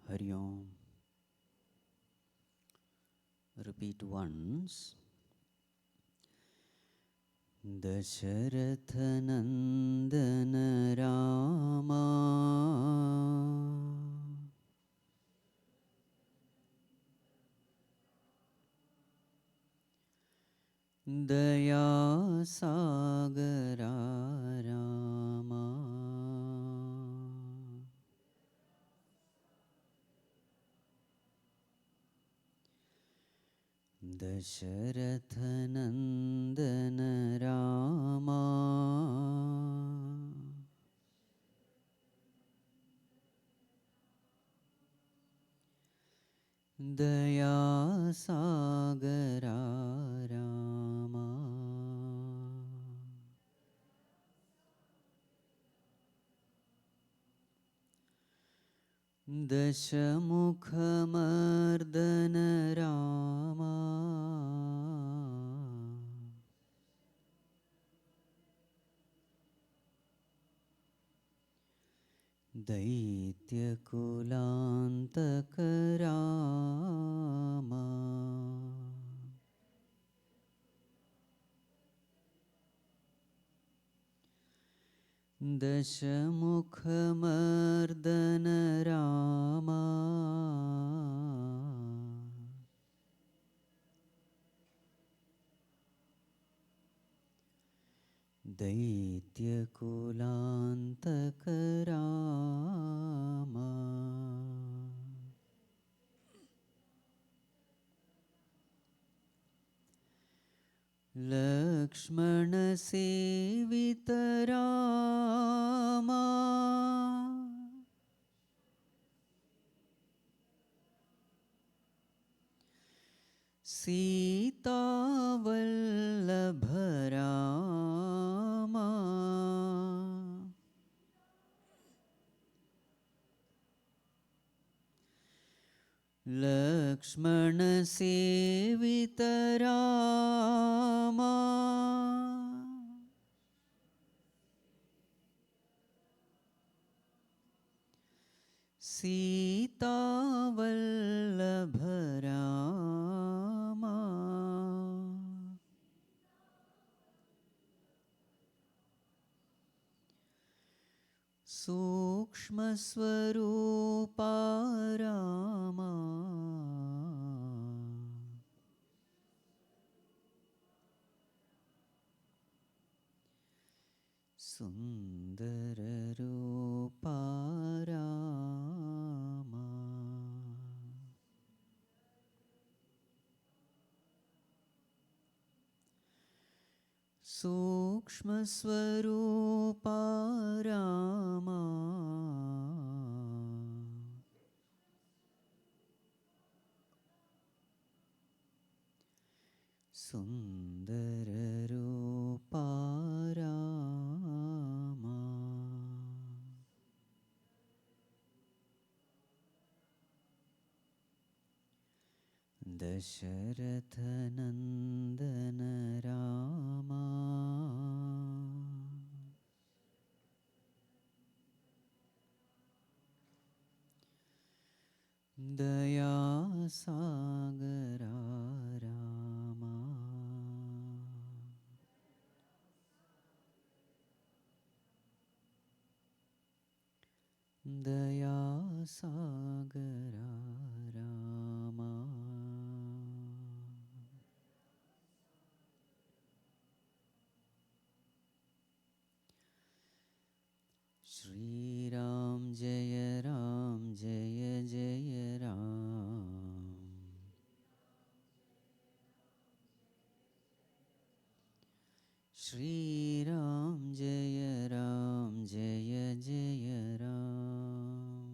Hari Om. Repeat once. Dasharatha Nandana Rama Daya Sagara Rama Dasharatha Nandana Rama Daya Sagara Rama Dashamukhamardana Rama Daityakulantaka Rama Dashamukhamardana Rama Daityakulantaka Rama Lakshmana Sevita Rama Sita Vallabha Rama Lakshmana Sevita Rama Sita Vallabha Rama Sukshma Swarupa Rama Sundara Rupa Rama Sukshma Swarupa Rama Sundara Rupa Rama Dasharatha Nandana Rama Daya Sagara Rama Daya Sagara Rama Shri Ram Jaya Ram Jaya Jaya Ram Shri Ram Jaya Ram Jaya Jaya Ram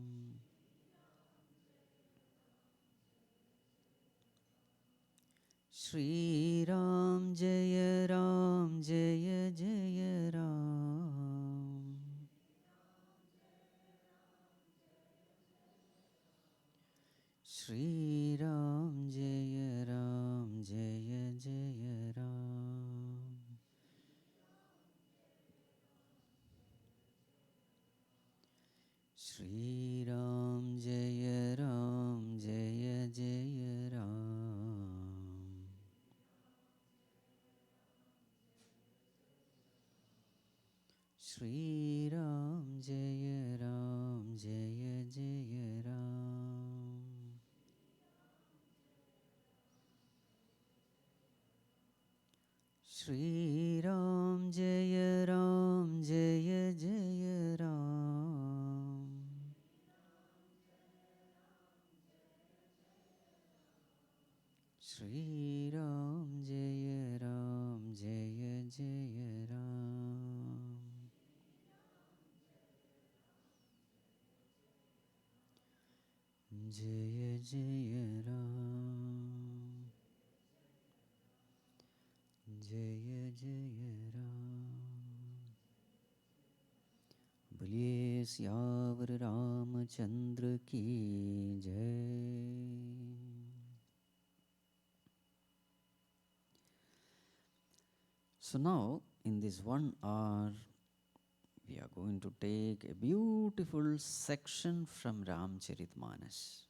Shri Ram Jaya Ram Jaya Jaya Ram Shri Ram Jaya Ram Jaya Jaya Ram Shri Ram Jaya Ram Shri Ram Jaya Ram Jaya Jaya Ram. Shri Ram Jaya Ram Jaya Jaya Ram. Shri Ram Jaya Ram Jaya Jaya Ram. Jaya Jaya Ram. Jaya Jaya Ram. बोलिए सियावर रामचंद्र की जय. So now, in this 1 hour, we are going to take a beautiful section from Ramcharitmanas.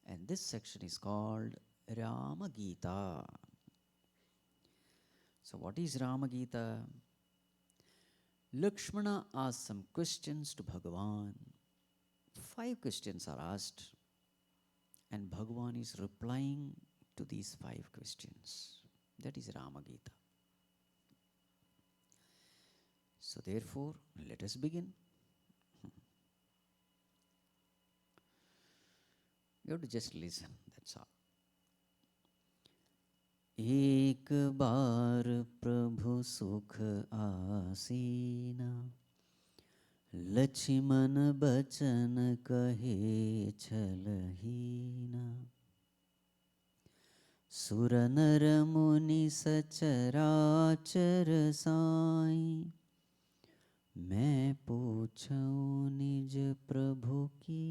And this section is called Rama Gita. So what is Rama Gita? Lakshmana asked some questions to Bhagavan. 5 questions are asked, and Bhagavan is replying to these 5 questions. That is Rama Gita. So therefore, let us begin. You have to just listen, that's all. एक बार प्रभु सुख आसीना, लक्ष्मण बचन कहे छलहीना. सुर नर मुनि सचराचर साई, मैं पूछूं निज प्रभु की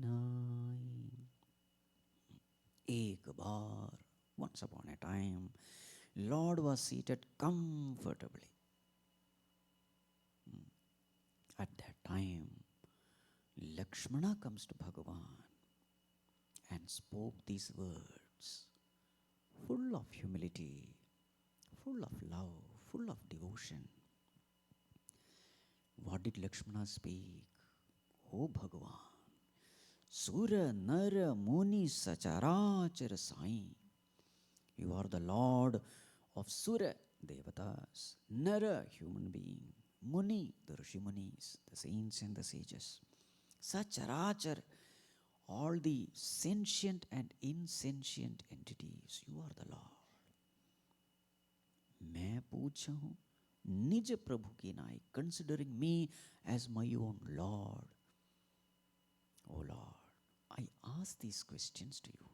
नाई. एक बार, once upon a time, Lord was seated comfortably. At that time, Lakshmana comes to Bhagavan and spoke these words, full of humility, full of love, full of devotion. What did Lakshmana speak? O Bhagavan, Sura Nara Muni Sacharachara Sai. You are the Lord of Sura, Devatas, Nara, human being, Muni, the Rishi Munis, the saints and the sages, Sacharachar, all the sentient and insentient entities. You are the Lord. मैं पूछा हूँ निज प्रभु की नाई, considering me as my own Lord. O Lord, I ask these questions to you.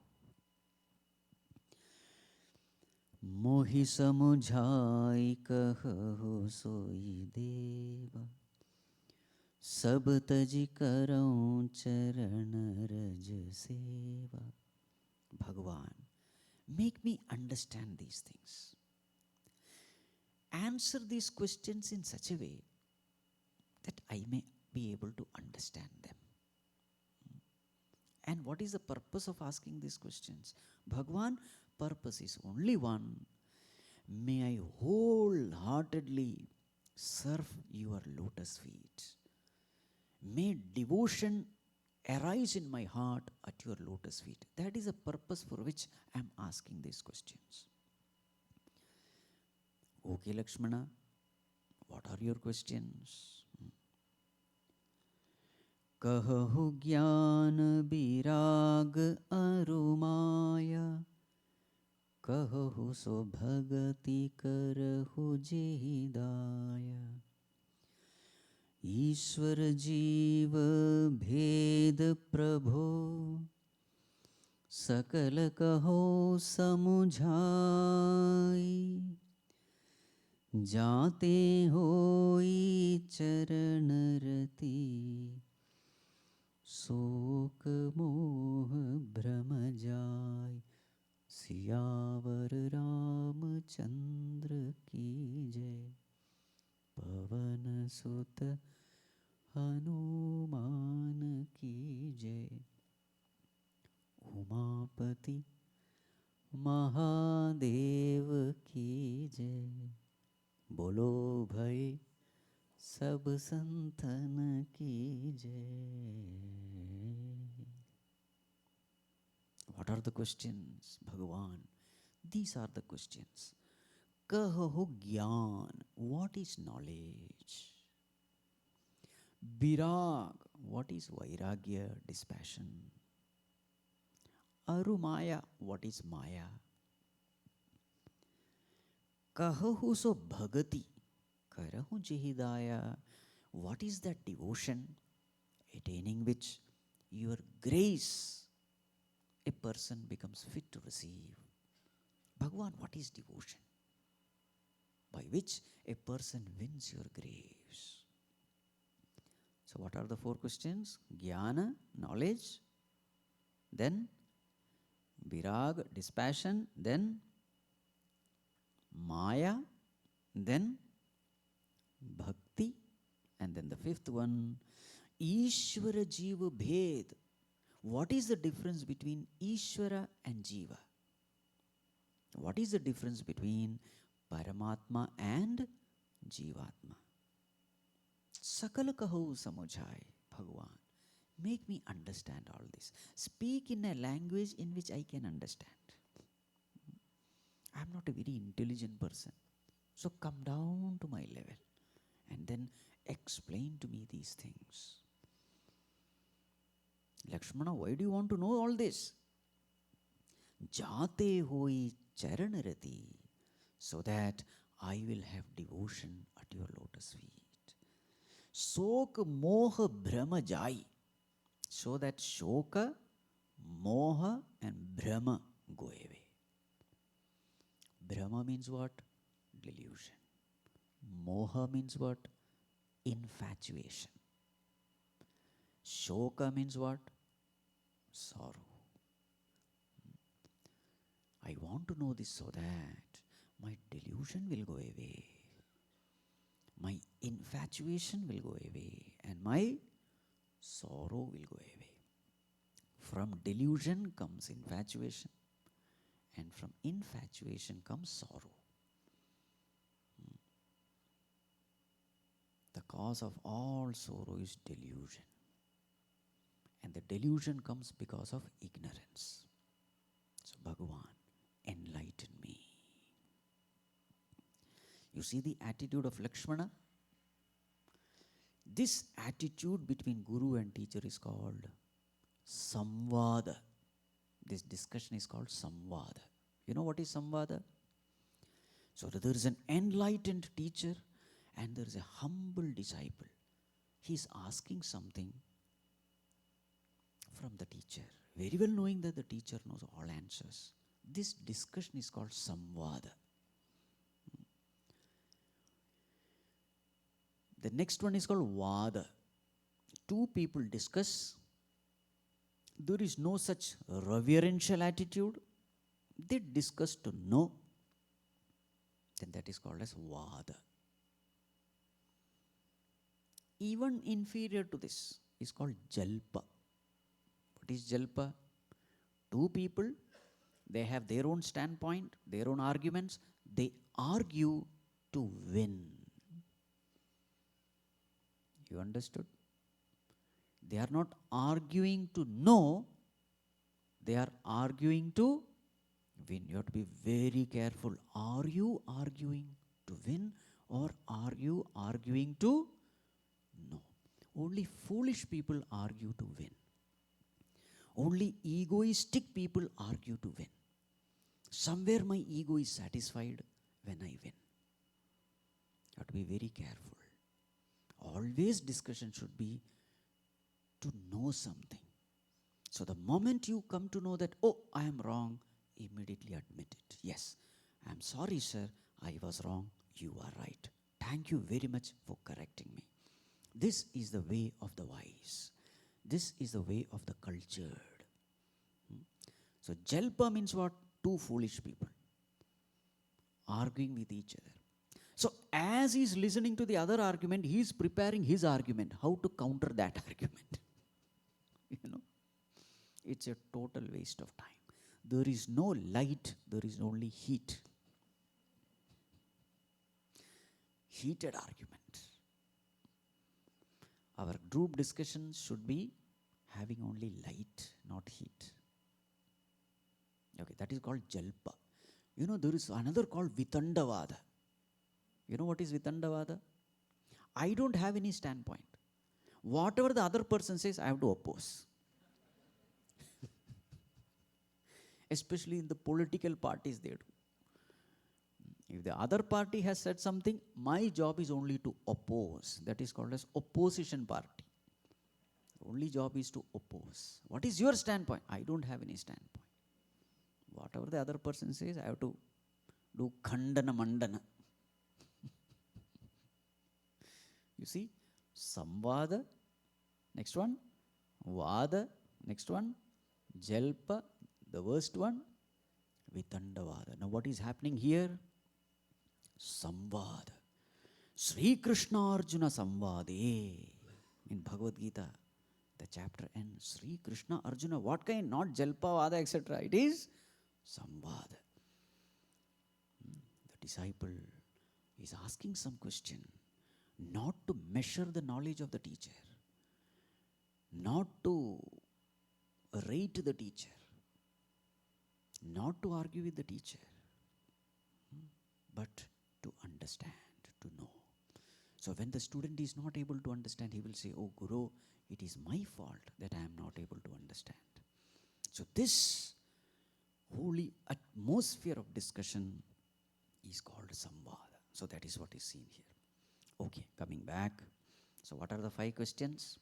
मोहि समुझाई कहु सोई देवा, सब तजि करऊं चरण रज सेवा. Bhagavan, make me understand these things. Answer these questions in such a way that I may be able to understand them. And what is the purpose of asking these questions? Bhagavan, purpose is only one. May I wholeheartedly serve your lotus feet. May devotion arise in my heart at your lotus feet. That is the purpose for which I am asking these questions. Okay, Lakshmana, what are your questions? कहु ज्ञान विराग अरुमाया, कहु सो भगति करहु जेहि दाया. ईश्वर जीव भेद प्रभो, सकल कहो समुझाई. जाते होई चरण रति, शोक मोह भ्रम जाय. सियावर रामचंद्र की जय. पवन सुत हनुमान की जय. उमापति महादेव की जय. बोलो भाई सब संतन की जय. What are the questions, Bhagavan? These are the questions. Kaho Gyan, what is knowledge? Virag, what is Vairagya, dispassion? Arumaya, what is Maya? Kaho so Bhagati, Karahu Jihidaya, what is that devotion attaining which your grace a person becomes fit to receive? Bhagavan, what is devotion by which a person wins your grace? So what are the 4 questions? Jnana, knowledge, then virag, dispassion, then maya, then bhakti, and then the 5th one, Ishvara Jiva Bhed. What is the difference between Ishvara and Jiva? What is the difference between Paramatma and Jivatma? Sakala kaho samujhai, Bhagavan. Make me understand all this. Speak in a language in which I can understand. I am not a very intelligent person. So come down to my level and then explain to me these things. Lakshmana, why do you want to know all this? Jate hoi charanarati, so that I will have devotion at your lotus feet. Sok moha brahma jai, so that shoka, moha and brahma go away. Brahma means what? Delusion. Moha means what? Infatuation. Shoka means what? Sorrow. I want to know this so that my delusion will go away, my infatuation will go away, and my sorrow will go away. From delusion comes infatuation, and from infatuation comes sorrow. The cause of all sorrow is delusion. And the delusion comes because of ignorance. So Bhagavan, enlighten me. You see the attitude of Lakshmana? This attitude between Guru and teacher is called Samvada. This discussion is called Samvada. You know what is Samvada? So there is an enlightened teacher and there is a humble disciple. He is asking something from the teacher, very well knowing that the teacher knows all answers. This discussion is called Samvada. The next one is called Vada. 2 people discuss. There is no such reverential attitude. They discuss to know. Then that is called as Vada. Even inferior to this is called Jalpa. What is Jalpa? 2 people, they have their own standpoint, their own arguments. They argue to win. You understood? They are not arguing to know, they are arguing to win. You have to be very careful. Are you arguing to win or are you arguing to know? Only foolish people argue to win. Only egoistic people argue to win. Somewhere my ego is satisfied when I win. You have to be very careful. Always discussion should be to know something. So the moment you come to know that, oh, I am wrong, immediately admit it. Yes, I am sorry, sir, I was wrong, you are right. Thank you very much for correcting me. This is the way of the wise. This is the way of the cultured. So Jalpa means what? 2 foolish people arguing with each other. So as he is listening to the other argument, he is preparing his argument, how to counter that argument. You know, it's a total waste of time. There is no light, there is only heat. Heated argument. Our group discussions should be having only light, not heat. Okay, that is called Jalpa. There is another called Vitandavada. You know what is Vitandavada? I don't have any standpoint. Whatever the other person says, I have to oppose. Especially in the political parties, they do. If the other party has said something, my job is only to oppose. That is called as opposition party. The only job is to oppose. What is your standpoint? I don't have any standpoint. Whatever the other person says, I have to do khandana mandana. You see, samvada, next one, vada, next one, jalpa, the worst one, vitandavada. Now what is happening here? Samvada. Sri Krishna Arjuna Samvade. In Bhagavad Gita, the chapter ends. Sri Krishna Arjuna, what kind? Not jalpa, vada, etc. It is samvada. The disciple is asking some question, not to measure the knowledge of the teacher, not to rate the teacher, not to argue with the teacher, but to understand, to know. So when the student is not able to understand, he will say, oh Guru, it is my fault that I am not able to understand. So this holy atmosphere of discussion is called samvada. So that is what is seen here. Okay, coming back. So what are the 5 questions?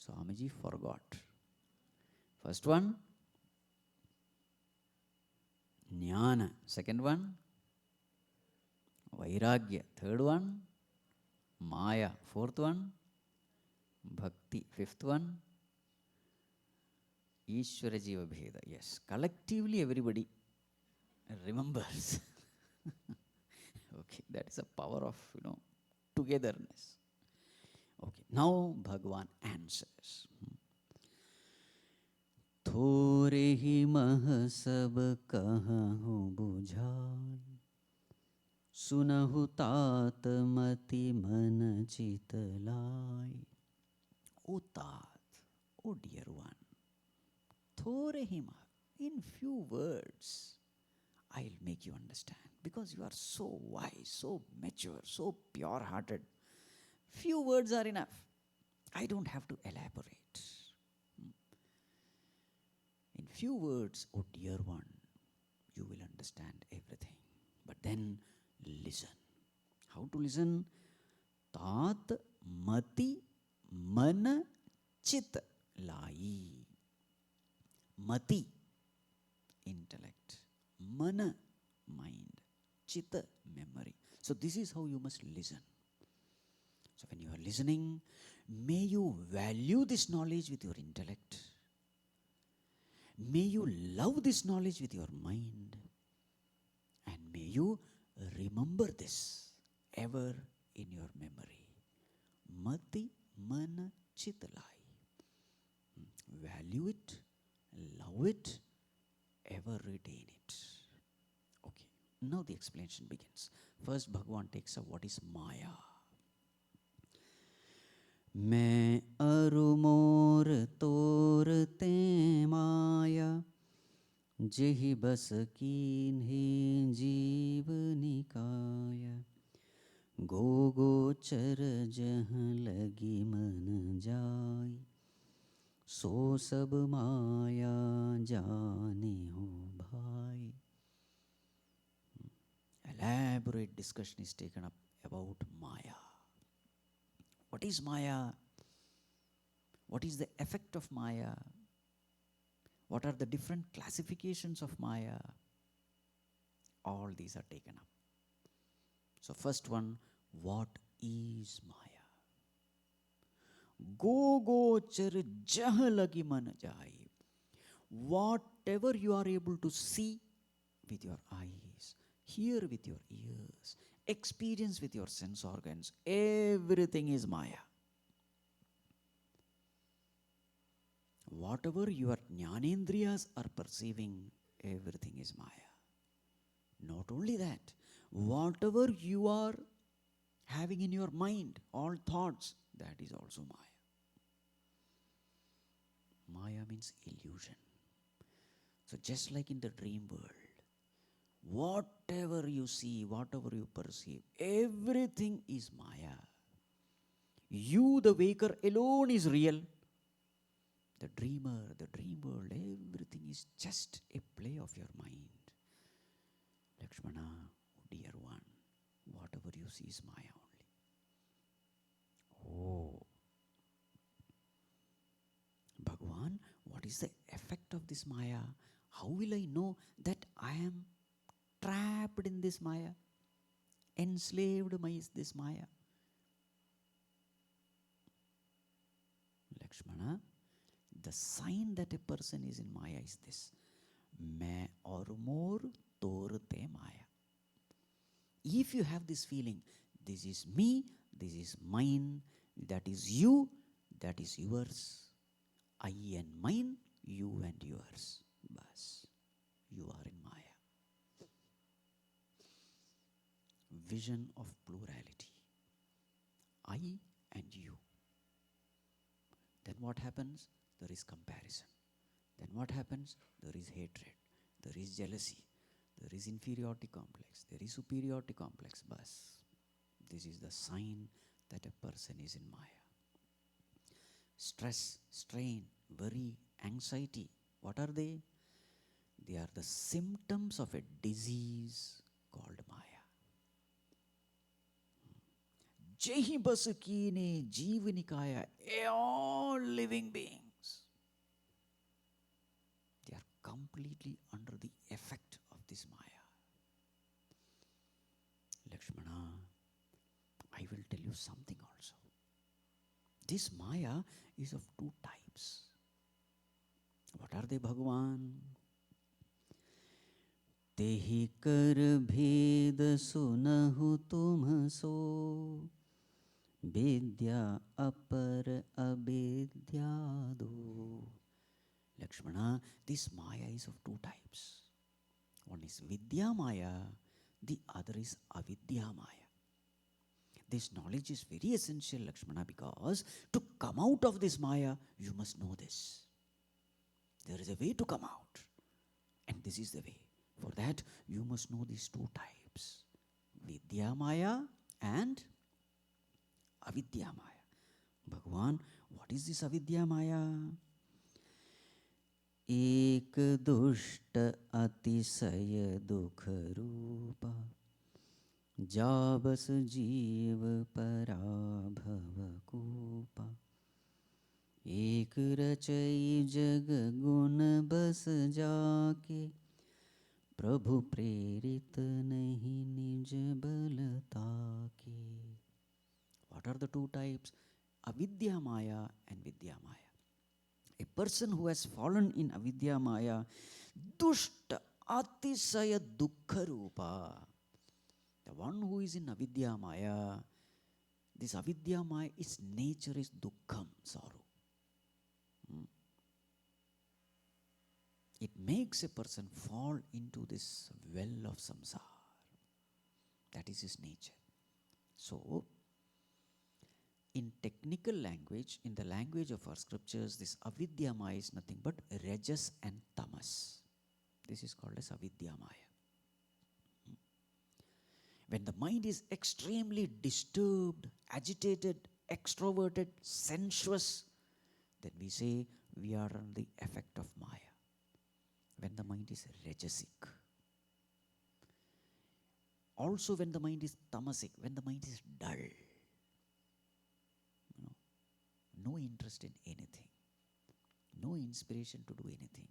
Swamiji forgot. First one, jnana. Second one, vairagya. Third one, maya. Fourth one, bhakti. Fifth one, Ishvara Jiva Bheda. Yes, collectively everybody remembers. Okay, that is a power of, togetherness. Okay, now Bhagavan answers. थोरे ही मह सब कहूँ बुझाई, सुनहु तात मति मन चित लाई. O Tat, O dear one, थोरे ही मह, in few words, I'll make you understand. Because you are so wise, so mature, so pure-hearted. Few words are enough. I don't have to elaborate. In few words, oh dear one, you will understand everything. But then listen. How to listen? Tat mati mana chit lai. Mati, intellect. Mana, mind. Chitta, memory. So this is how you must listen. So when you are listening, may you value this knowledge with your intellect. May you love this knowledge with your mind. And may you remember this ever in your memory. Mati, mana, chitta lai. Value it, love it, ever retain it. Okay, now the explanation begins. First, Bhagavan takes up what is Maya. मैं अरु मोर तोर ते माया, जेहि बस कीन्हि जीव निकाय. गो गोचर जहाँ लगी मन जाय, सो सब माया जाने हो भाई. Elaborate discussion is taken up about Maya. What is Maya? What is the effect of Maya? What are the different classifications of Maya? All these are taken up. So first one, what is Maya? Go gochar jah lagi man jai. Whatever you are able to see with your eyes, hear with your ears, experience with your sense organs, everything is Maya. Whatever your jnanendriyas are perceiving, everything is Maya. Not only that, whatever you are having in your mind, all thoughts, that is also Maya. Maya means illusion. So just like in the dream world, whatever you see, whatever you perceive, everything is Maya. You, the waker, alone is real. The dreamer, the dream world, everything is just a play of your mind. Lakshmana, dear one, whatever you see is Maya only. Oh, Bhagavan, what is the effect of this Maya? How will I know that I am trapped in this Maya, enslaved by this Maya? Lakshmana, the sign that a person is in Maya is this. Main aur more torte Maya. If you have this feeling, this is me, this is mine, that is you, that is yours, I and mine, you and yours. Bas, you are in Maya. Vision of plurality. I and you. Then what happens? There is comparison. Then what happens? There is hatred. There is jealousy. There is inferiority complex. There is superiority complex. Bas. This is the sign that a person is in Maya. Stress, strain, worry, anxiety. What are they? They are the symptoms of a disease called Maya. Jehi bas kine jeevanikaya, all living beings, they are completely under the effect of this Maya. Lakshmana, I will tell you something also. This Maya is of two types. What are they, Bhagavan? Tehi kar bhed sunahu tum so, vidya apar avidya do. Lakshmana, this Maya is of two types. One is Vidya Maya, the other is Avidya Maya. This knowledge is very essential, Lakshmana, because to come out of this Maya, you must know this. There is a way to come out, and this is the way. For that, you must know these two types, Vidya Maya and Avidya Maya. Bhagavan, what is this Avidya Maya? Ek dushta atisaya dukha rupa, jabas jeev parabhava kupa. Ek rachai jag gun bas jaake, Prabhu prerit nahi nij balata ke. What are the two types? Avidya Maya and Vidya Maya. A person who has fallen in Avidya Maya, dushta atisaya dukkha rupa. The one who is in Avidya Maya, this Avidya Maya, its nature is dukkham, sorrow. It makes a person fall into this well of samsara. That is his nature. So, in technical language, in the language of our scriptures, this avidya maya is nothing but rajas and tamas. This is called as avidya maya. When the mind is extremely disturbed, agitated, extroverted, sensuous, then we say we are under the effect of maya. When the mind is rajasic. Also when the mind is tamasic, when the mind is dull. No interest in anything. No inspiration to do anything.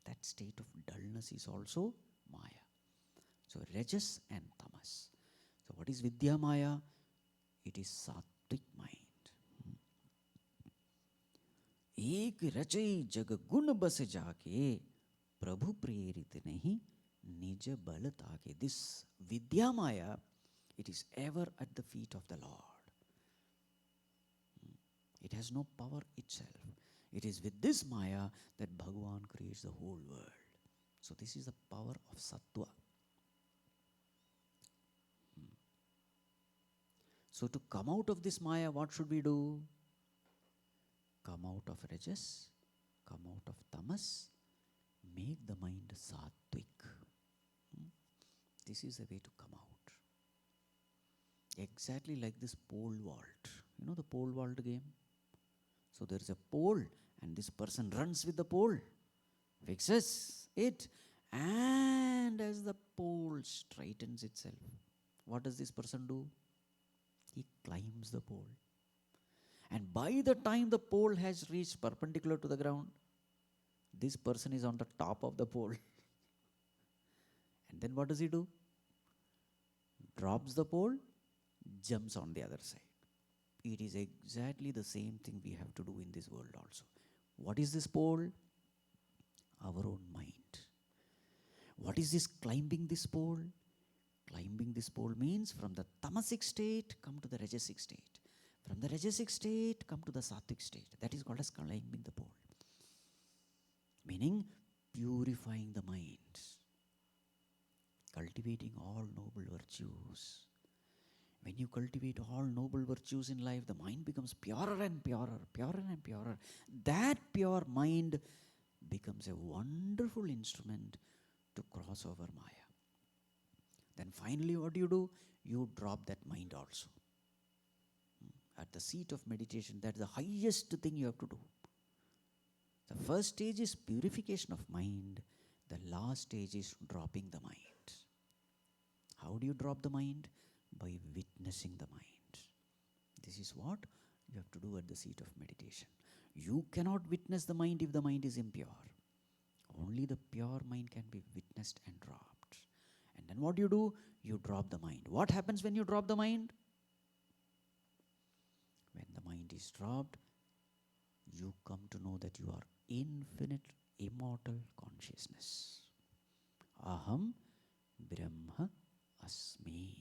That state of dullness is also maya. So rajas and tamas. So what is vidya maya? It is sattvic mind. Ek rachai jag gun bas jaake, Prabhu prerit nahi nij bal taake. This vidya maya, it is ever at the feet of the Lord. It has no power itself. It is with this maya that Bhagavan creates the whole world. So this is the power of sattva. So to come out of this Maya, what should we do? Come out of Rajas, come out of Tamas, make the mind Sattvic. This is the way to come out. Exactly like this pole vault. You know the pole vault game? So there is a pole and this person runs with the pole, fixes it, and as the pole straightens itself, what does this person do? He climbs the pole. And by the time the pole has reached perpendicular to the ground, this person is on the top of the pole. And then what does he do? Drops the pole, jumps on the other side. It is exactly the same thing we have to do in this world also. What is this pole? Our own mind. What is this climbing this pole? Climbing this pole means from the tamasic state come to the rajasic state. From the rajasic state come to the sattvic state. That is called as climbing the pole. Meaning purifying the mind. Cultivating all noble virtues. When you cultivate all noble virtues in life, the mind becomes purer and purer, purer and purer. That pure mind becomes a wonderful instrument to cross over Maya. Then finally what do? You drop that mind also. At the seat of meditation, that's the highest thing you have to do. The first stage is purification of mind. The last stage is dropping the mind. How do you drop the mind? By witnessing the mind. This is what you have to do at the seat of meditation. You cannot witness the mind if the mind is impure. Only the pure mind can be witnessed and dropped. And then what do? You drop the mind. What happens when you drop the mind? When the mind is dropped, you come to know that you are infinite, immortal consciousness. Aham Brahma Asmi.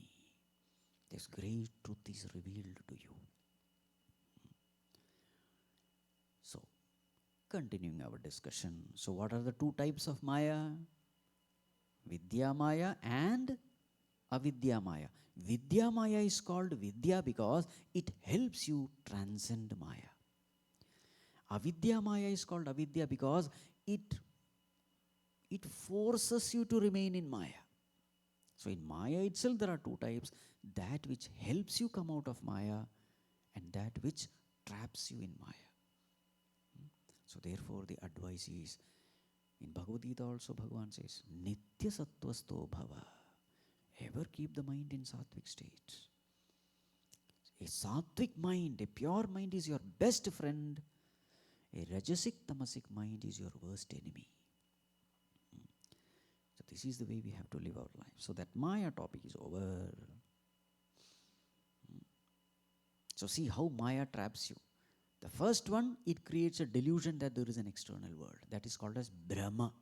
This great truth is revealed to you. So, continuing our discussion. So, what are the two types of Maya? Vidya Maya and Avidya Maya. Vidya Maya is called Vidya because it helps you transcend Maya. Avidya Maya is called Avidya because it forces you to remain in Maya. So in Maya itself there are two types. That which helps you come out of Maya and that which traps you in Maya. So therefore the advice is, in Bhagavad Gita also Bhagavan says, Nitya Sattvasto Bhava. Ever keep the mind in sattvic state. A sattvic mind, a pure mind is your best friend. A rajasic tamasic mind is your worst enemy. So this is the way we have to live our life. So that Maya topic is over. So see how Maya traps you. The first one, it creates a delusion that there is an external world. That is called as Brahma.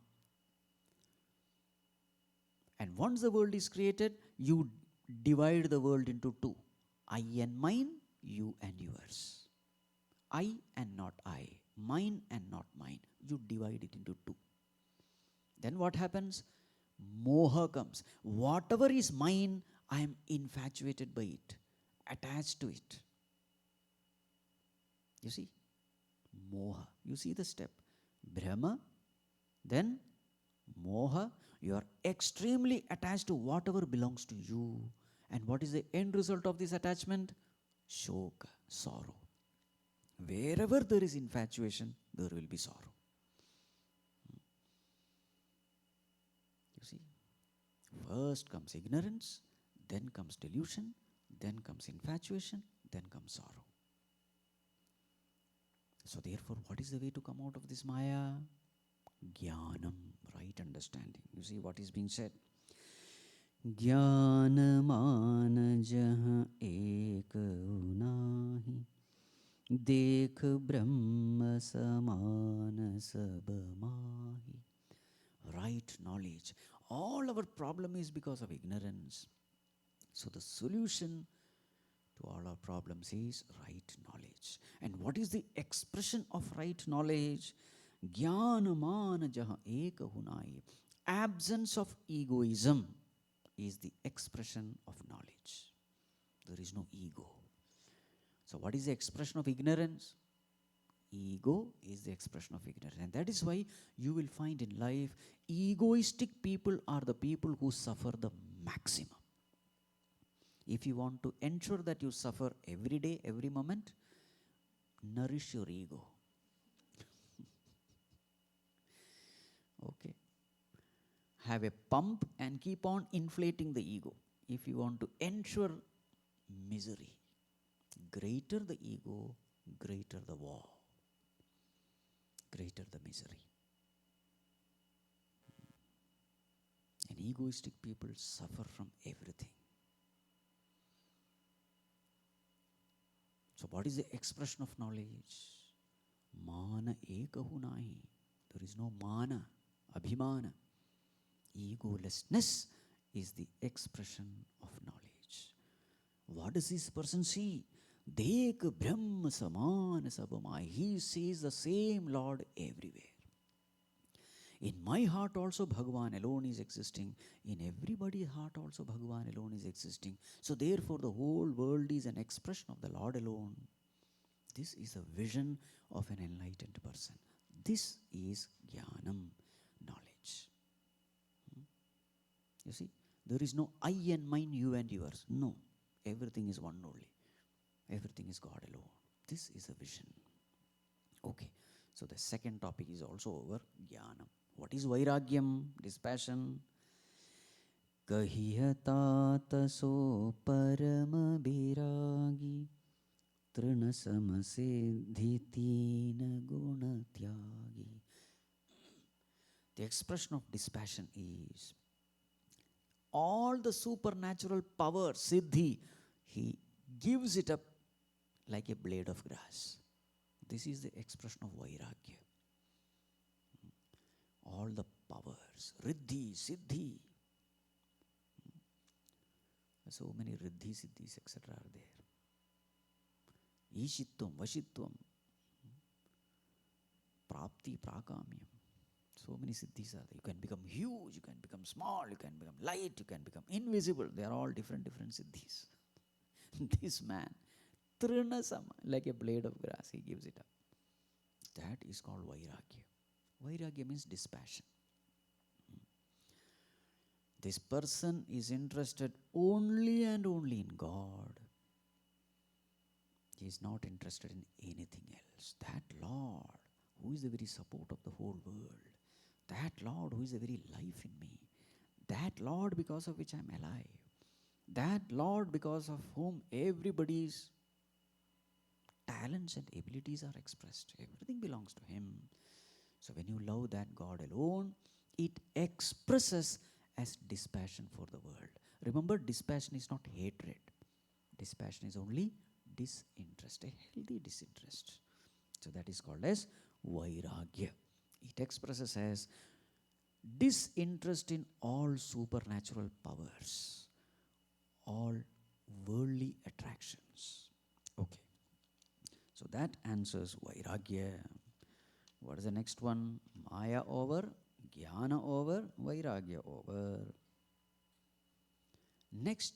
And once the world is created, you divide the world into two. I and mine, you and yours. I and not I. Mine and not mine. You divide it into two. Then what happens? Moha comes. Whatever is mine, I am infatuated by it, attached to it. You see? Moha. You see the step. Brahma, then Moha. You are extremely attached to whatever belongs to you. And what is the end result of this attachment? Shoka, sorrow. Wherever there is infatuation, there will be sorrow. You see? First comes ignorance, then comes delusion, then comes infatuation, then comes sorrow. So therefore, what is the way to come out of this Maya? Jnanam, right understanding. You see what is being said? Jnanaman jaha ek unahi, dekh brahma samana sab mahi. Right knowledge. All our problem is because of ignorance. So the solution to all our problems is right knowledge. And what is the expression of right knowledge? Jnanaman jaha ek hunai. Absence of egoism is the expression of knowledge. There is no ego. So what is the expression of ignorance? Ego is the expression of ignorance. And that is why you will find in life, egoistic people are the people who suffer the maximum. If you want to ensure that you suffer every day, every moment, nourish your ego. Okay. Have a pump and keep on inflating the ego. If you want to ensure misery, greater the ego, greater the war, greater the misery. And egoistic people suffer from everything. So what is the expression of knowledge? Mana ekahu nahi. There is no mana, abhimana. Egolessness is the expression of knowledge. What does this person see? Dek Brahma Samana Sabamai. He sees the same Lord everywhere. In my heart also Bhagavan alone is existing. In everybody's heart also Bhagavan alone is existing. So therefore the whole world is an expression of the Lord alone. This is a vision of an enlightened person. This is Jnanam, knowledge. You see, there is no I and mine, you and yours. No, everything is one only. Everything is God alone. This is a vision. Okay, so the second topic is also over, Jnanam. What is Vairagyam, dispassion? Kahiyata so parama biragi trina samasiddhi tina guna tyagi. The expression of dispassion is all the supernatural power, siddhi, he gives it up like a blade of grass. This is the expression of Vairagya. All the powers, riddhi, siddhi. So many riddhi, siddhis, etc. are there. Ishitvam, vashitvam, prapti, prakamyam. So many siddhis are there. You can become huge, you can become small, you can become light, you can become invisible. They are all different siddhis. This man, trinasama, like a blade of grass, he gives it up. That is called Vairagya. Vairagya means dispassion. This person is interested only and only in God. He is not interested in anything else. That Lord, who is the very support of the whole world, that Lord who is the very life in me, that Lord because of which I am alive, that Lord because of whom everybody's talents and abilities are expressed. Everything belongs to Him. So when you love that God alone, it expresses as dispassion for the world. Remember, dispassion is not hatred. Dispassion is only disinterest, a healthy disinterest. So that is called as Vairagya. It expresses as disinterest in all supernatural powers, all worldly attractions. Okay. So that answers Vairagya. What is the next one? Maya over, Jnana over, Vairagya over. Next,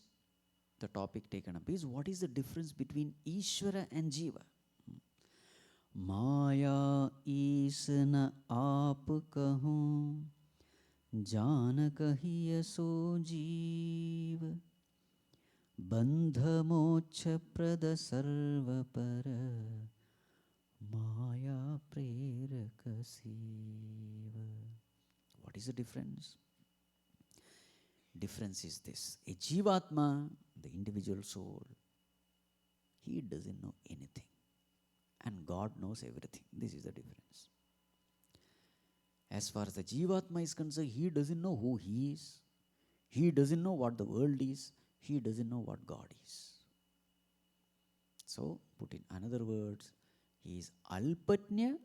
the topic taken up is what is the difference between Ishvara and Jiva? Maya isna aap kahun, jaan kahiya so jeev, bandha moksha prada sarva para, Maya preraka seva. What is the difference? Difference is this. A Jivatma, the individual soul, he doesn't know anything. And God knows everything. This is the difference. As far as the Jivatma is concerned, he doesn't know who he is. He doesn't know what the world is. He doesn't know what God is. So, put in another words, he is Alpatnya,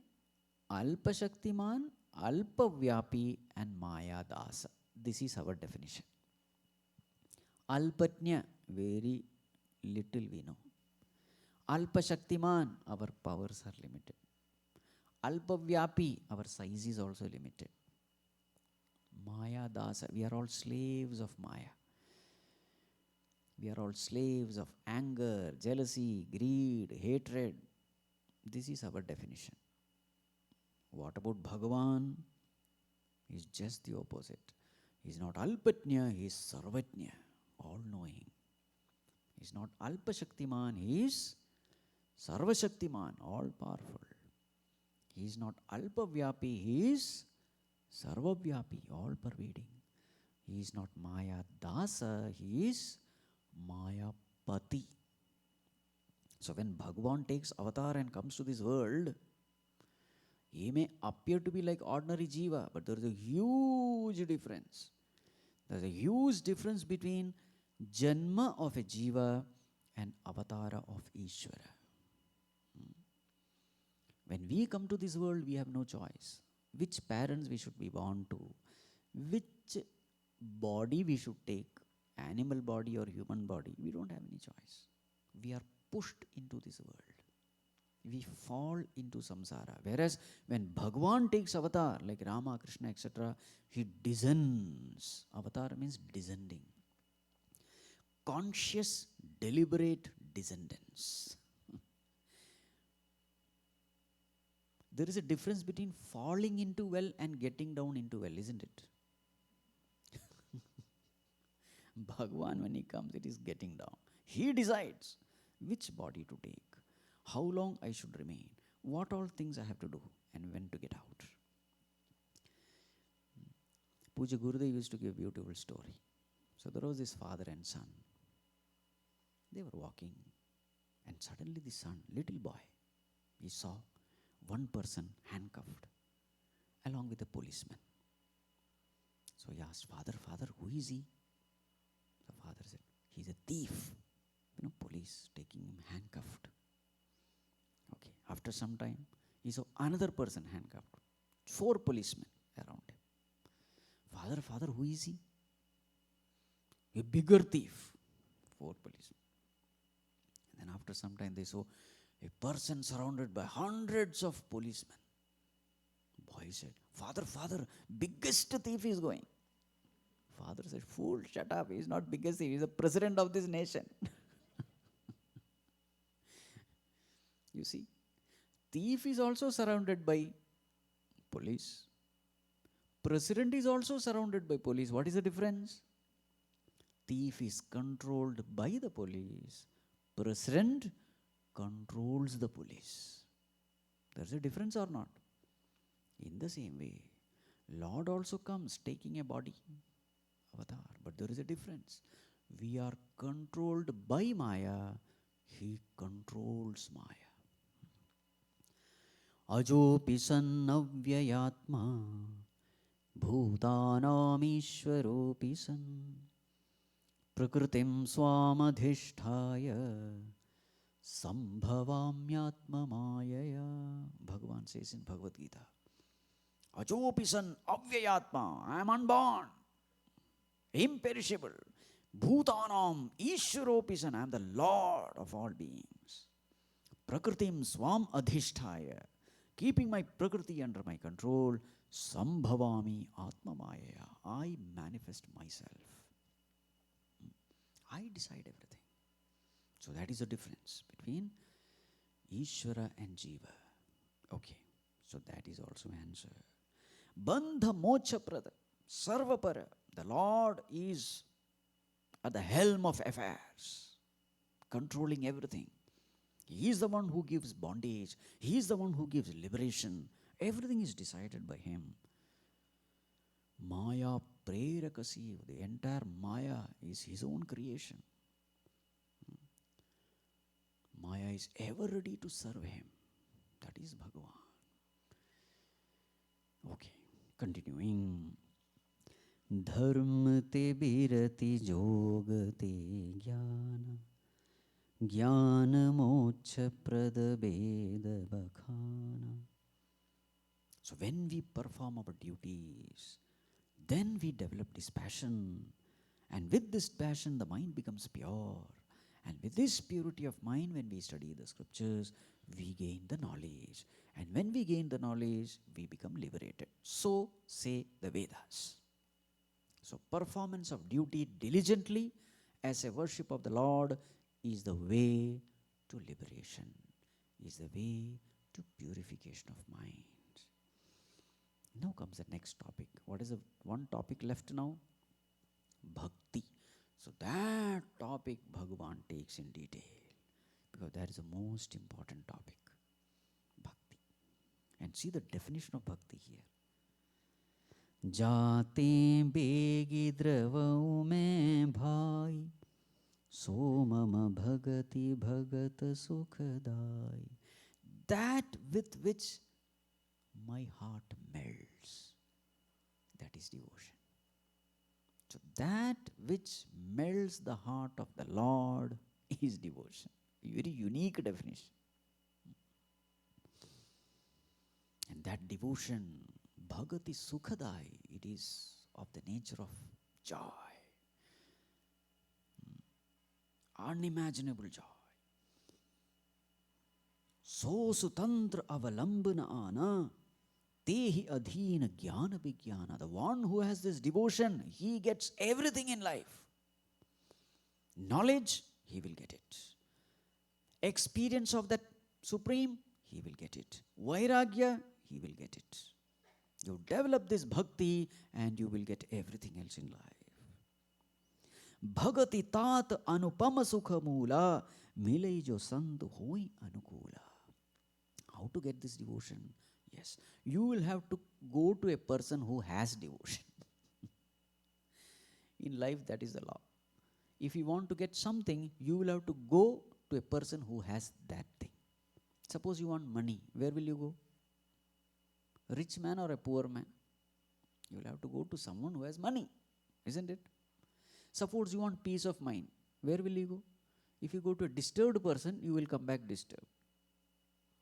Alpashaktiman, Alpavyapi and Maya Dasa. This is our definition. Alpatnya, very little we know. Alpashaktiman, our powers are limited. Alpavyapi, our size is also limited. Maya Dasa, we are all slaves of Maya. We are all slaves of anger, jealousy, greed, hatred. This is our definition. What about Bhagavan? He is just the opposite. He is not Alpatnya, he is Sarvatnya, all-knowing. He is not Alpashaktiman, he is Sarvashaktiman, all-powerful. He is not Alpavyapi, he is Sarvavyapi, all-pervading. He is not Maya Dasa, he is Maya Pati. So when Bhagavan takes avatar and comes to this world, he may appear to be like ordinary jiva, but there is a huge difference. There is a huge difference between Janma of a jiva and avatara of Ishvara. When we come to this world, we have no choice. Which parents we should be born to, which body we should take, animal body or human body, we don't have any choice. We are pushed into this world. We fall into samsara. Whereas when Bhagavan takes avatar, like Rama, Krishna, etc., he descends. Avatar means descending. Conscious, deliberate descendants. There is a difference between falling into well and getting down into well, isn't it? Bhagavan, when he comes, it is getting down. He decides which body to take, how long I should remain, what all things I have to do, and when to get out. Puja Gurudev used to give a beautiful story. So there was this father and son. They were walking, and suddenly the son, little boy, he saw one person handcuffed along with a policeman. So he asked, Father, who is he? The father said, he's a thief. Police taking him handcuffed. Okay. After some time, he saw another person handcuffed. 4 policemen around him. Father, who is he? A bigger thief. 4 policemen. And then after some time, they saw a person surrounded by hundreds of policemen. Boy said, Father, biggest thief is going. Father said, fool, shut up. He is not biggest thief. He is the president of this nation. You see, thief is also surrounded by police. President is also surrounded by police. What is the difference? Thief is controlled by the police. President controls the police. There's a difference or not? In the same way, Lord also comes taking a body, avatar, but there is a difference. We are controlled by Maya. He controls Maya. Ajopi san avyayatma bhutanam ishwaropi san prakritim swamadhisthaya sambhavamyatma mayaya. Bhagavan says in Bhagavad Gita, Ajopi san avyayatma, I am unborn, imperishable. Bhutanam ishwaropi san, I am the Lord of all beings. Prakritim swam adhishthaya, keeping my prakriti under my control. Sambhavami atma mayaya, I manifest myself. I decide everything. So that is the difference between Ishvara and Jiva. Okay, so that is also answer. Bandha mocha prada, sarvapara, the Lord is at the helm of affairs, controlling everything. He is the one who gives bondage. He is the one who gives liberation. Everything is decided by him. Maya prerakasi, the entire Maya is his own creation. Maya is ever ready to serve him. That is Bhagavan. Okay, continuing. Dharma te birati yoga te jnana, jnana mocha prada veda bakhana. So when we perform our duties, then we develop this passion. And with this passion, the mind becomes pure. And with this purity of mind, when we study the scriptures, we gain the knowledge. And when we gain the knowledge, we become liberated. So say the Vedas. So performance of duty diligently as a worship of the Lord is the way to liberation, is the way to purification of mind. Now comes the next topic. What is the one topic left now? Bhakti. So that topic Bhagavan takes in detail, because that is the most important topic, bhakti. And see the definition of bhakti here. जाते बेगी द्रवऊ में भाई सोमम भगति भगत सुखदाई. That with which my heart melts, that is devotion. So that which melts the heart of the Lord is devotion. A very unique definition. And that devotion, Bhagati Sukhadai, it is of the nature of joy, unimaginable joy. So sutantra avalambana ana tehi adhina jnana vijnana. The one who has this devotion, he gets everything in life. Knowledge, he will get it. Experience of that Supreme, he will get it. Vairagya, he will get it. You develop this bhakti and you will get everything else in life. Bhagati tat anupama sukha moola milai jo sant hoi anukula. How to get this devotion? Yes, you will have to go to a person who has devotion. In life, that is the law. If you want to get something, you will have to go to a person who has that thing. Suppose you want money, where will you go? Rich man or a poor man? You will have to go to someone who has money, isn't it? Suppose you want peace of mind, where will you go? If you go to a disturbed person, you will come back disturbed.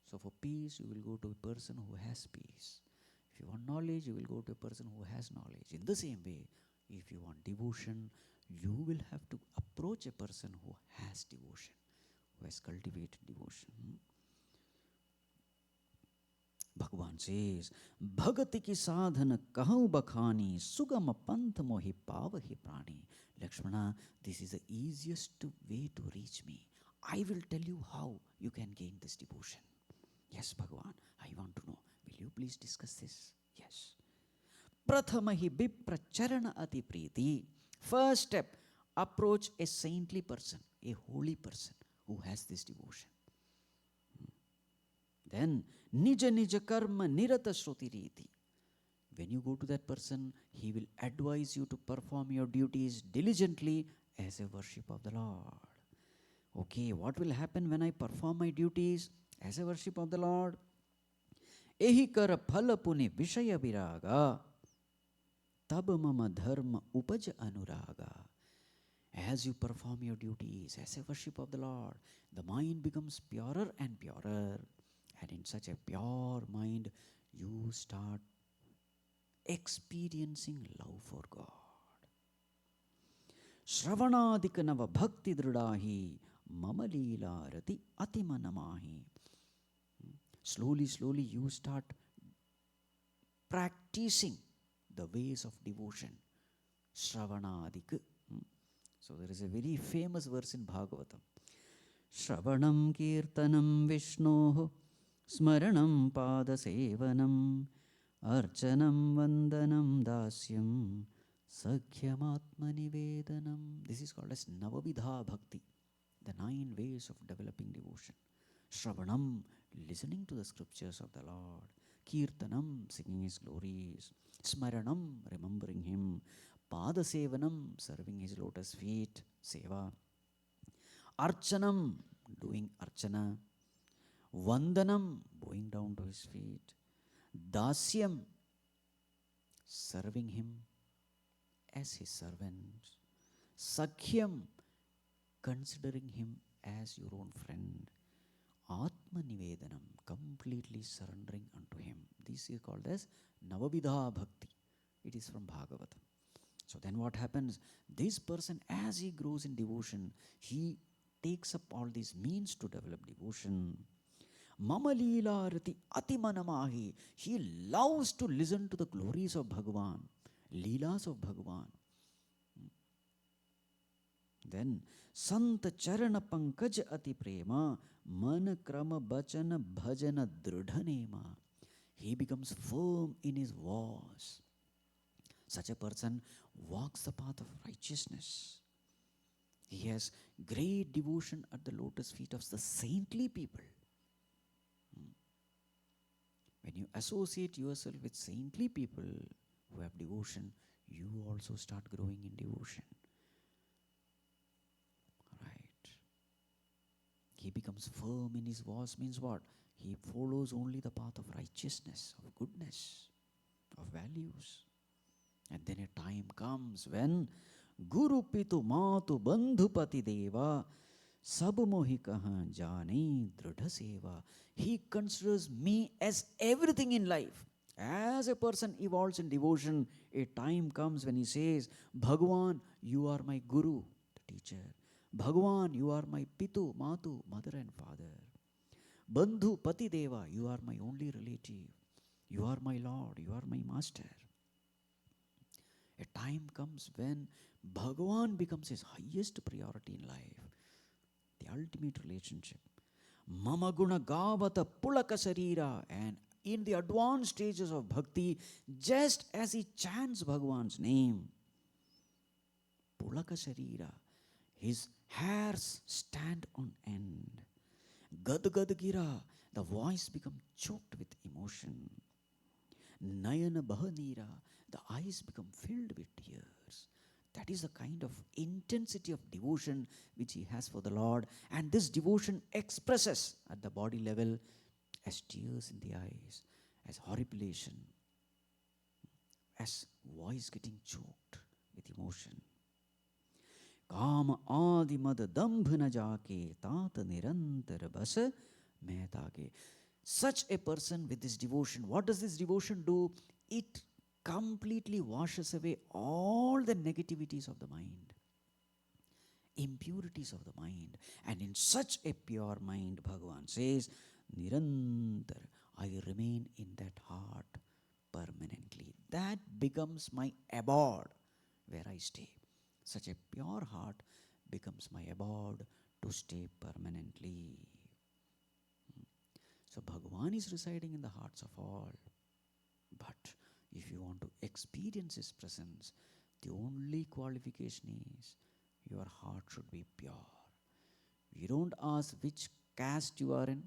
So for peace, you will go to a person who has peace. If you want knowledge, you will go to a person who has knowledge. In the same way, if you want devotion, you will have to approach a person who has devotion, who has cultivated devotion. Bhagavan says, Bhagati ki sadhana kahau bakhani sugama panth mohi pavahi prani. Lakshmana, this is the easiest way to reach me. I will tell you how you can gain this devotion. Yes, Bhagavan, I want to know. Will you please discuss this? Yes. Prathamahi bipra charana ati priti. First step, approach a saintly person, a holy person who has this devotion. Then, nija nija karma nirata shruti riti. When you go to that person, he will advise you to perform your duties diligently as a worship of the Lord. Okay, what will happen when I perform my duties as a worship of the Lord? Ehi kara phala pune vishaya viraga tab mama dharma upaj anuraga. As you perform your duties as a worship of the Lord, the mind becomes purer and purer. And in such a pure mind, you start experiencing love for God. Shravanadika nava bhakti dridahi mama leela rati atimanamahi. Slowly, slowly you start practicing the ways of devotion. Shravanadika. So there is a very famous verse in Bhagavatam. Shravanam kirtanam vishnoho smaranam padasevanam archanam vandanam dasyam sakhyam-atma-nivedanam. This is called as Navavidha Bhakti, the 9 ways of developing devotion. Shravanam, listening to the scriptures of the Lord. Kirtanam, singing His glories. Smaranam, remembering Him. Padasevanam, serving His lotus feet, seva. Archanam, doing archana. Vandanam, bowing down to His feet. Dasyam, serving Him as His servant. Sakhyam, considering Him as your own friend. Atma-nivedanam, completely surrendering unto Him. This is called as Navavidha Bhakti. It is from Bhagavatam. So then what happens? This person, as he grows in devotion, he takes up all these means to develop devotion. Mama leela rati atimanamahi. He loves to listen to the glories of Bhagavan, leelas of Bhagavan. Then Sant Charana Pankaj Ati Prema Man Krama Bachana Bhajana Drudhanema. He becomes firm in his vows. Such a person walks the path of righteousness. He has great devotion at the lotus feet of the saintly people. When you associate yourself with saintly people who have devotion, you also start growing in devotion. Right? He becomes firm in his vows means what? He follows only the path of righteousness, of goodness, of values. And then a time comes when Guru Pitu Matu Bandhupati Deva Sab mohi kaha jane dridha seva. He considers me as everything in life. As a person evolves in devotion, a time comes when he says, Bhagavan, you are my Guru, the teacher. Bhagavan, you are my Pitu, Matu, mother and father. Bandhu Pati Deva, you are my only relative. You are my Lord, you are my master. A time comes when Bhagavan becomes his highest priority in life. The ultimate relationship. Mama guna gavata pulaka sarira. And in the advanced stages of bhakti, just as he chants Bhagavan's name, pulaka sarira, his hairs stand on end. Gad gad gira, the voice becomes choked with emotion. Nayana bahanira, the eyes become filled with tears. That is the kind of intensity of devotion which he has for the Lord. And this devotion expresses at the body level as tears in the eyes, as horripilation, as voice getting choked with emotion. Kama adi mad dambh na jaake tat nirantar bas mehtage. Such a person with this devotion, what does this devotion do? It completely washes away all the negativities of the mind, impurities of the mind. And in such a pure mind, Bhagavan says, Nirantar, I remain in that heart permanently. That becomes my abode where I stay. Such a pure heart becomes my abode to stay permanently. So Bhagavan is residing in the hearts of all. But if you want to experience his presence, the only qualification is your heart should be pure. You don't ask which caste you are in,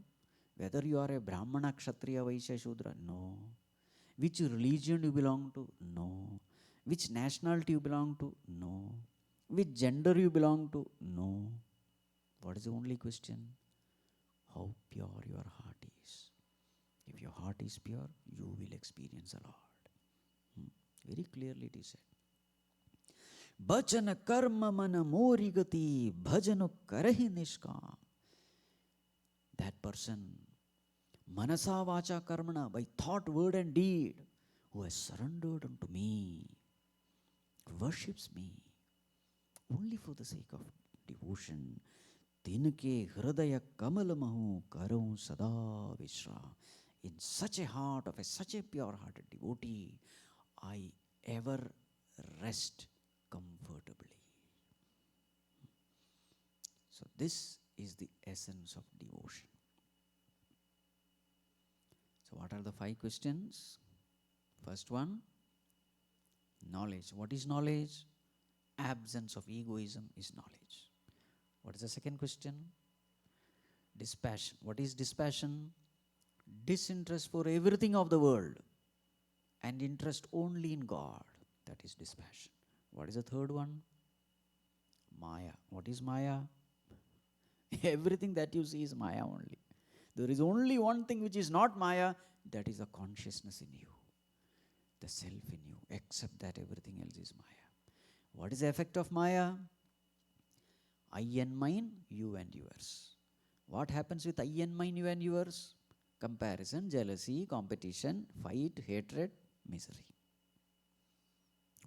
whether you are a Brahmana, Kshatriya, Vaishya, Shudra. No. Which religion you belong to? No. Which nationality you belong to? No. Which gender you belong to? No. What is the only question? How pure your heart is. If your heart is pure, you will experience the Lord. Very clearly it is said. Bachana karma mana mori gati bhajano karahi nishkam. That person, manasa vacha karmana, by thought, word and deed, who has surrendered unto me, worships me, only for the sake of devotion. Tinke hridaya kamalamahu karau sada vishra. In such a heart of such a pure-hearted devotee, I ever rest comfortably. So this is the essence of devotion. So what are the 5 questions? First one, knowledge. What is knowledge? Absence of egoism is knowledge. What is the second question? Dispassion. What is dispassion? Disinterest for everything of the world and interest only in God. That is dispassion. What is the third one? Maya. What is Maya? Everything that you see is Maya only. There is only one thing which is not Maya, that is the consciousness in you, the self in you, except that everything else is Maya. What is the effect of Maya? I and mine, you and yours. What happens with I and mine, you and yours? Comparison, jealousy, competition, fight, hatred, misery.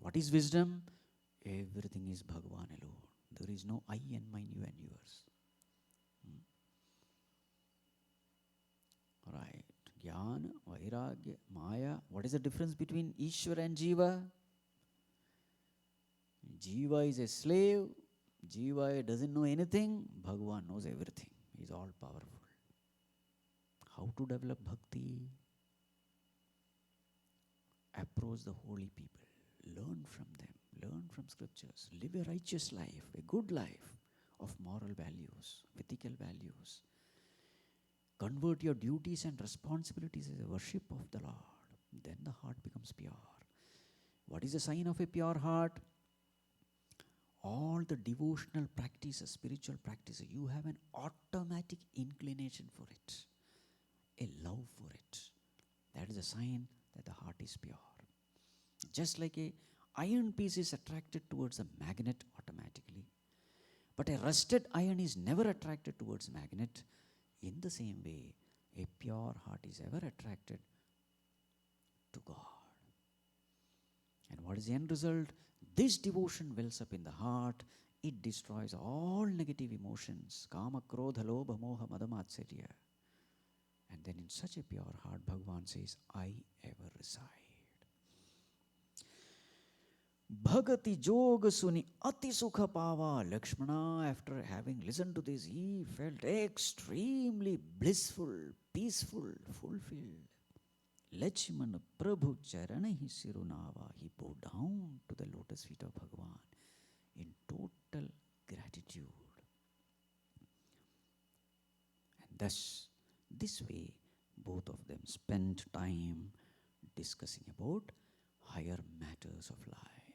What is wisdom? Everything is Bhagavan alone. There is no I and mine, you and yours. Right. Jnana, Vairagya, Maya. What is the difference between Ishwar and Jiva? Jiva is a slave Jiva doesn't know anything, Bhagavan knows everything. He is all powerful. How to develop bhakti? Approach the holy people. Learn from them. Learn from scriptures. Live a righteous life, a good life of moral values, ethical values. Convert your duties and responsibilities as a worship of the Lord. Then the heart becomes pure. What is the sign of a pure heart? All the devotional practices, spiritual practices, you have an automatic inclination for it, a love for it. That is a sign that the heart is pure. Just like a iron piece is attracted towards a magnet automatically, but a rusted iron is never attracted towards magnet. In the same way, a pure heart is ever attracted to God. And what is the end result? This devotion wells up in the heart. It destroys all negative emotions. Kama, krodha, lobha, moha, madamatsarya. And then in such a pure heart, Bhagavan says, I ever reside. Bhagati Joga Suni Ati Sukha Pava. Lakshmana, after having listened to this, he felt extremely blissful, peaceful, fulfilled. Lakshmana Prabhu Charanahi Sirunava. He bowed down to the lotus feet of Bhagavan in total gratitude. And thus, this way, both of them spent time discussing about higher matters of life.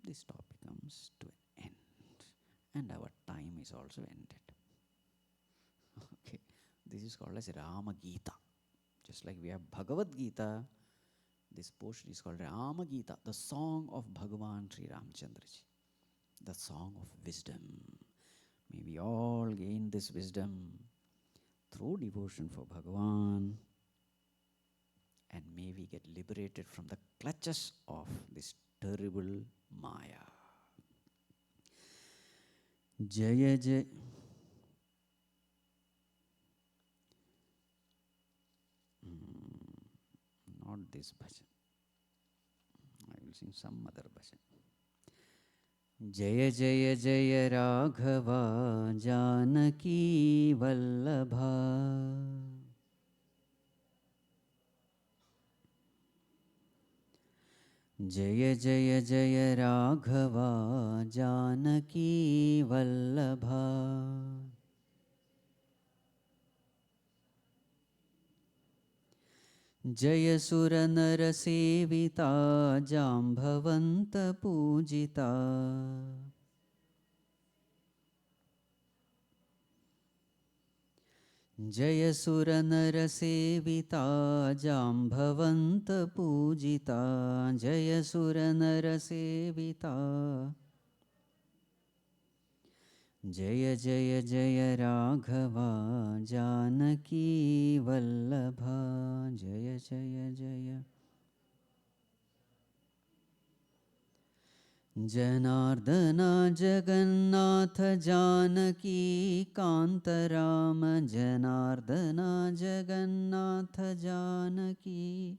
This topic comes to an end, and our time is also ended. Okay, this is called as Rama Gita. Just like we have Bhagavad Gita, this portion is called Rama Gita, the song of Bhagavan Sri Ramchandraji, the song of wisdom. May we all gain this wisdom through devotion for Bhagavan, and may we get liberated from the clutches of this terrible Maya. Jaya Jaya. Not this bhajan. I will sing some other bhajan. Jaya Jaya Jaya Raghava Janaki Vallabha. Jaya Jaya Jaya Raghava Janaki Vallabha. Jaya Sura Nara Sevita Jambhavanta Pujita. Jaya Sura Nara Sevita Jambhavanta Pujita. Jaya Sura Nara Sevita. Jaya Jaya Jaya Raghava Janaki Vallabha. Jaya Jaya Jaya. Janardana Jagannatha Janaki Kantarama. Janardana Jagannatha Janaki.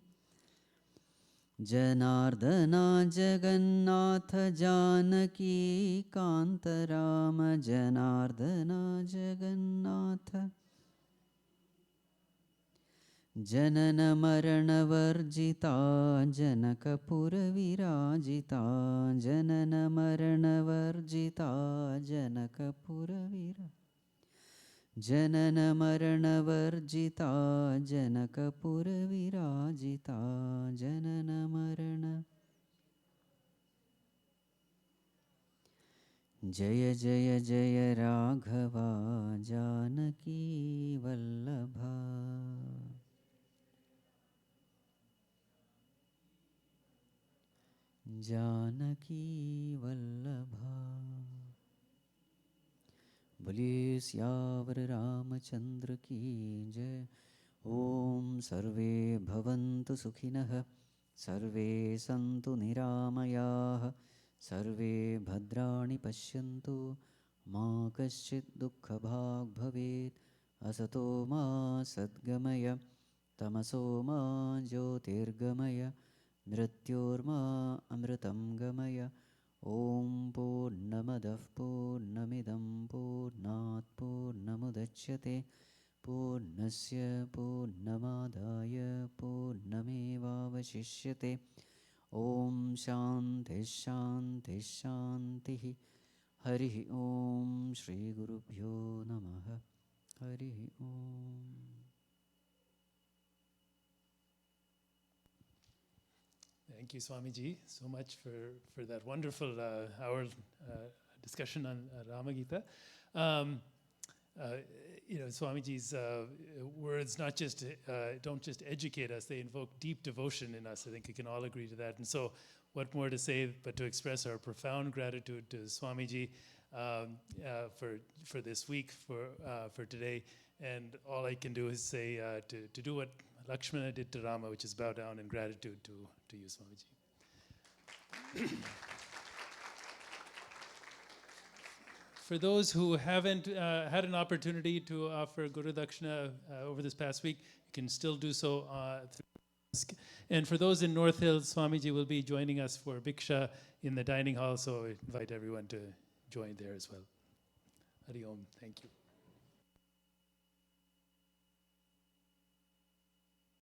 Janardana Jagannatha Janaki Kantarama. Janardana Jagannatha. Janana Marana Varjita Janakapura Virajita. Janana Marana Varjita Janakapura Virajita. Janana Marana Varjita Janakapura Virajita. Janana Marana. Jaya Jaya Jaya Raghava Janaki Vallabha. Janaki Vallabha. Bole Syavar Ramachandra ki jai. Om Sarve Bhavantu Sukhinah. Sarve Santu Niramayah. Sarve Bhadrani Pashyantu. Ma Kaschit Dukkha Bhag Bhavet. Asato Ma Sadgamaya. Tamaso Ma Jyotirgamaya. Mrityorma Amritam Gamaya. Om Purnamadah Purnamidam Purnat Purnamudachyate Purnasya Purnamadaya Purnamevavashishyate. Om Shanti Shanti Shanti. Hari Om. Shri Gurubhyo Namaha. Hari Om. Thank you, Swamiji, so much for that wonderful hour discussion on Rama Gita. Swamiji's words don't just educate us, they invoke deep devotion in us. I think we can all agree to that. And so what more to say but to express our profound gratitude to Swamiji for this week, for today. And all I can do is say to do what Lakshmana did to Rama, which is bow down in gratitude to you, Swamiji. For those who haven't had an opportunity to offer Guru Dakshina over this past week, you can still do so through. And for those in North Hills, Swamiji will be joining us for Bhiksha in the dining hall, so I invite everyone to join there as well. Hari Om. Thank you.